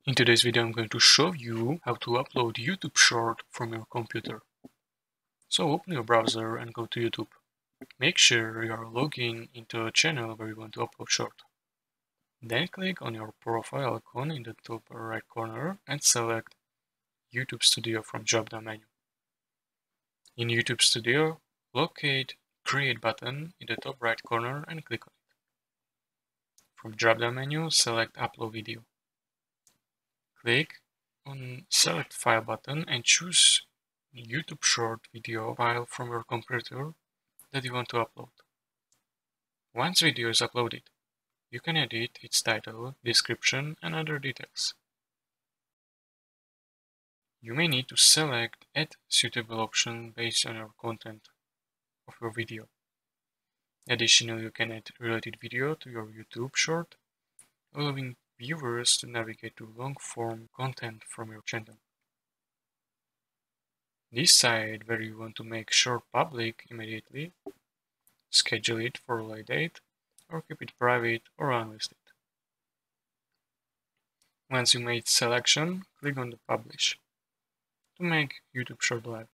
In today's video, I'm going to show you how to upload YouTube Short from your computer. So open your browser and go to YouTube. Make sure you are logging into a channel where you want to upload short. Then click on your profile icon in the top right corner and select YouTube Studio from drop-down menu. In YouTube Studio, locate Create button in the top right corner and click on it. From drop-down menu, select Upload Video. Click on Select File button and choose YouTube Short video file from your computer that you want to upload. Once video is uploaded, you can edit its title, description, and other details. You may need to select Add Suitable option based on your content of your video. Additionally, you can add related video to your YouTube Short, allowing viewers to navigate to long-form content from your channel. Decide whether you want to make short public immediately, schedule it for a later date, or keep it private or unlisted. Once you made selection, click on the Publish to make YouTube Short live.